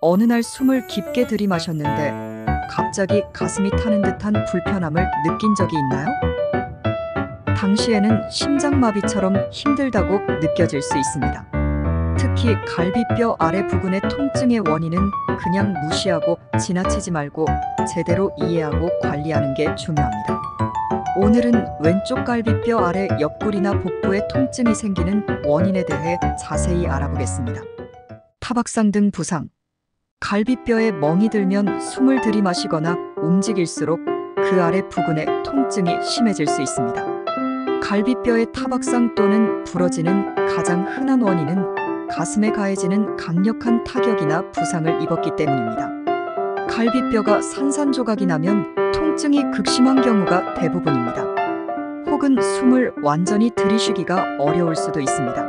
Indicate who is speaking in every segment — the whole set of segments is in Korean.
Speaker 1: 어느 날 숨을 깊게 들이마셨는데 갑자기 가슴이 타는 듯한 불편함을 느낀 적이 있나요? 당시에는 심장마비처럼 힘들다고 느껴질 수 있습니다. 특히 갈비뼈 아래 부근의 통증의 원인은 그냥 무시하고 지나치지 말고 제대로 이해하고 관리하는 게 중요합니다. 오늘은 왼쪽 갈비뼈 아래 옆구리나 복부에 통증이 생기는 원인에 대해 자세히 알아보겠습니다. 타박상 등 부상. 갈비뼈에 멍이 들면 숨을 들이마시거나 움직일수록 그 아래 부근에 통증이 심해질 수 있습니다. 갈비뼈의 타박상 또는 부러지는 가장 흔한 원인은 가슴에 가해지는 강력한 타격이나 부상을 입었기 때문입니다. 갈비뼈가 산산조각이 나면 통증이 극심한 경우가 대부분입니다. 혹은 숨을 완전히 들이쉬기가 어려울 수도 있습니다.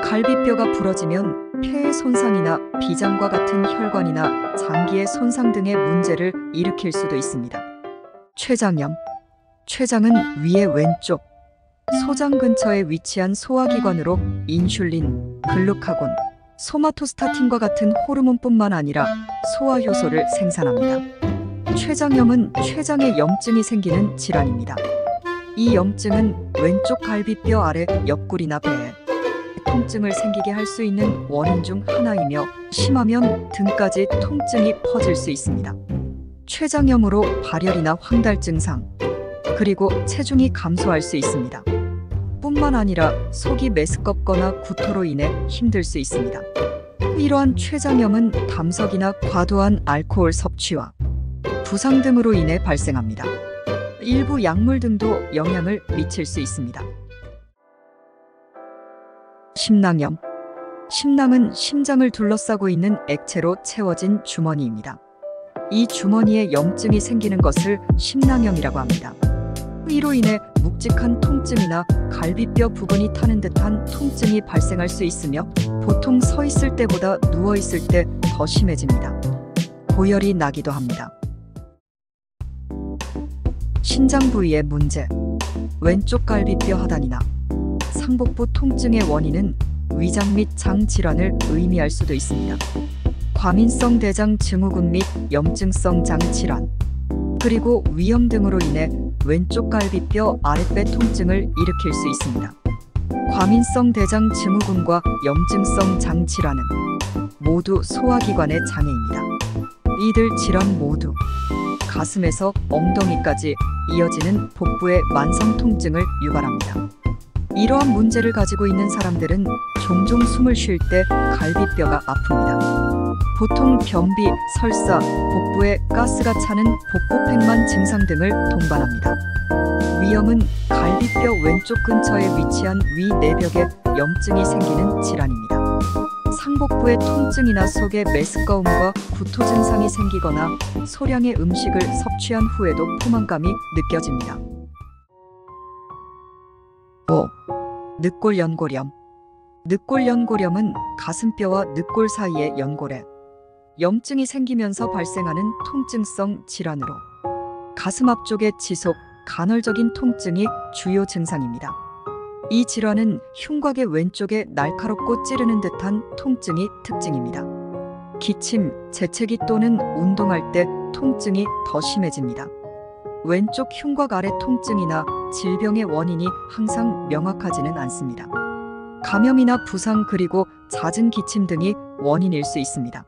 Speaker 1: 갈비뼈가 부러지면 폐의 손상이나 비장과 같은 혈관이나 장기의 손상 등의 문제를 일으킬 수도 있습니다. 췌장염. 췌장은 위의 왼쪽 소장 근처에 위치한 소화기관으로 인슐린, 글루카곤, 소마토스타틴과 같은 호르몬뿐만 아니라 소화효소를 생산합니다. 췌장염은 췌장에 염증이 생기는 질환입니다. 이 염증은 왼쪽 갈비뼈 아래 옆구리나 배에 통증을 생기게 할 수 있는 원인 중 하나이며 심하면 등까지 통증이 퍼질 수 있습니다. 췌장염으로 발열이나 황달 증상, 그리고 체중이 감소할 수 있습니다. 뿐만 아니라 속이 메스껍거나 구토로 인해 힘들 수 있습니다. 이러한 췌장염은 담석이나 과도한 알코올 섭취와 부상 등으로 인해 발생합니다. 일부 약물 등도 영향을 미칠 수 있습니다. 심낭염. 심낭은 심장을 둘러싸고 있는 액체로 채워진 주머니입니다. 이 주머니에 염증이 생기는 것을 심낭염이라고 합니다. 이로 인해 묵직한 통증이나 갈비뼈 부근이 타는 듯한 통증이 발생할 수 있으며 보통 서 있을 때보다 누워 있을 때 더 심해집니다. 고열이 나기도 합니다. 신장 부위의 문제. 왼쪽 갈비뼈 하단이나 상복부 통증의 원인은 위장 및 장 질환을 의미할 수도 있습니다. 과민성 대장 증후군 및 염증성 장 질환, 그리고 위염 등으로 인해 왼쪽 갈비뼈 아랫배 통증을 일으킬 수 있습니다. 과민성 대장 증후군과 염증성 장 질환은 모두 소화기관의 장애입니다. 이들 질환 모두 가슴에서 엉덩이까지 이어지는 복부의 만성 통증을 유발합니다. 이러한 문제를 가지고 있는 사람들은 종종 숨을 쉴 때 갈비뼈가 아픕니다. 보통 변비, 설사, 복부에 가스가 차는 복부팽만 증상 등을 동반합니다. 위염은 갈비뼈 왼쪽 근처에 위치한 위 내벽에 염증이 생기는 질환입니다. 상복부의 통증이나 속에 메스꺼움과 구토 증상이 생기거나 소량의 음식을 섭취한 후에도 포만감이 느껴집니다. 5. 늑골연골염. 늑골연골염은 가슴뼈와 늑골 사이의 연골에 염증이 생기면서 발생하는 통증성 질환으로 가슴 앞쪽의 지속, 간헐적인 통증이 주요 증상입니다. 이 질환은 흉곽의 왼쪽에 날카롭고 찌르는 듯한 통증이 특징입니다. 기침, 재채기 또는 운동할 때 통증이 더 심해집니다. 왼쪽 흉곽 아래 통증이나 질병의 원인이 항상 명확하지는 않습니다. 감염이나 부상 그리고 잦은 기침 등이 원인일 수 있습니다.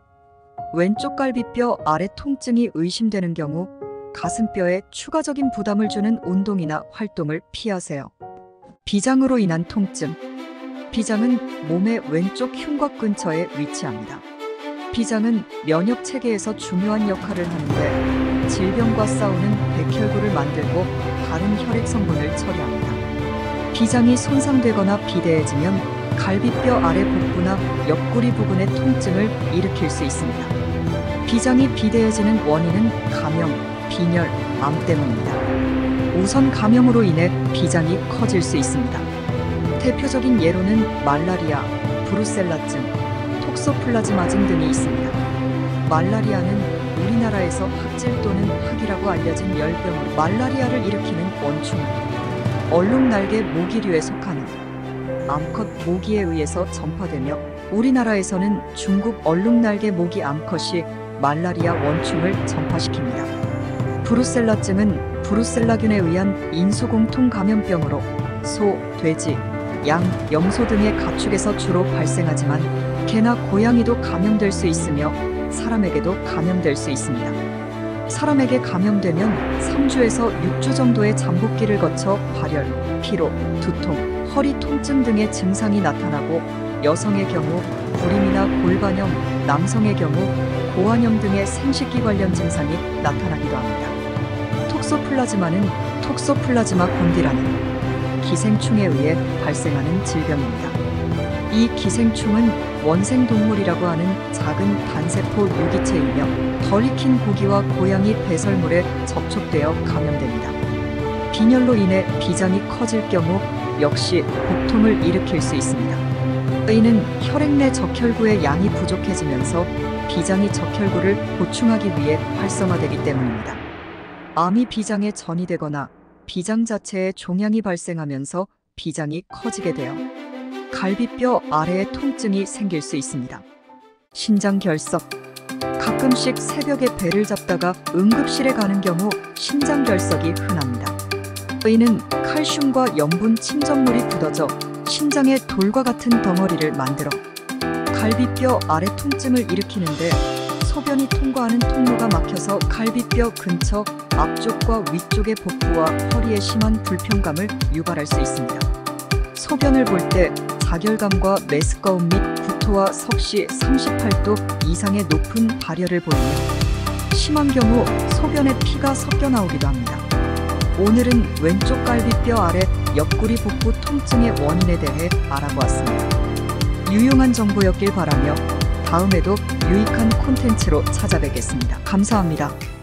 Speaker 1: 왼쪽 갈비뼈 아래 통증이 의심되는 경우 가슴뼈에 추가적인 부담을 주는 운동이나 활동을 피하세요. 비장으로 인한 통증. 비장은 몸의 왼쪽 흉곽 근처에 위치합니다. 비장은 면역 체계에서 중요한 역할을 하는데 질병과 싸우는 백혈구를 만들고 다른 혈액 성분을 처리합니다. 비장이 손상되거나 비대해지면 갈비뼈 아래 복부나 옆구리 부분의 통증을 일으킬 수 있습니다. 비장이 비대해지는 원인은 감염, 빈혈, 암 때문입니다. 우선 감염으로 인해 비장이 커질 수 있습니다. 대표적인 예로는 말라리아, 브루셀라증, 톡소플라즈마증 등이 있습니다. 말라리아는 우리나라에서 학질 또는 학이라고 알려진 열병으로 말라리아를 일으키는 원충은 얼룩날개 모기류에 속하는 암컷 모기에 의해서 전파되며 우리나라에서는 중국 얼룩날개 모기 암컷이 말라리아 원충을 전파시킵니다. 브루셀라증은 브루셀라균에 의한 인수공통 감염병으로 소, 돼지, 양, 염소 등의 가축에서 주로 발생하지만 개나 고양이도 감염될 수 있으며 사람에게도 감염될 수 있습니다. 사람에게 감염되면 3주에서 6주 정도의 잠복기를 거쳐 발열, 피로, 두통, 허리 통증 등의 증상이 나타나고 여성의 경우 불임이나 골반염, 남성의 경우 고환염 등의 생식기 관련 증상이 나타나기도 합니다. 톡소플라즈마는 톡소플라즈마 곤디라는 기생충에 의해 발생하는 질병입니다. 이 기생충은 원생동물이라고 하는 작은 단세포 유기체이며 덜 익힌 고기와 고양이 배설물에 접촉되어 감염됩니다. 빈혈로 인해 비장이 커질 경우 역시 복통을 일으킬 수 있습니다. 이는 혈액 내 적혈구의 양이 부족해지면서 비장이 적혈구를 보충하기 위해 활성화되기 때문입니다. 암이 비장에 전이되거나 비장 자체에 종양이 발생하면서 비장이 커지게 되어 갈비뼈 아래에 통증이 생길 수 있습니다. 신장결석. 가끔씩 새벽에 배를 잡다가 응급실에 가는 경우 신장결석이 흔합니다. 이는 칼슘과 염분 침전물이 굳어져 신장에 돌과 같은 덩어리를 만들어 갈비뼈 아래 통증을 일으키는데 소변이 통과하는 통로가 막혀서 갈비뼈 근처 앞쪽과 위쪽의 복부와 허리에 심한 불편감을 유발할 수 있습니다. 소변을 볼 때 자결감과 메스꺼움 및 구토와 섭씨 38도 이상의 높은 발열을 보이며 심한 경우 소변에 피가 섞여 나오기도 합니다. 오늘은 왼쪽 갈비뼈 아래 옆구리 복부 통증의 원인에 대해 알아보았습니다. 유용한 정보였길 바라며 다음에도 유익한 콘텐츠로 찾아뵙겠습니다. 감사합니다.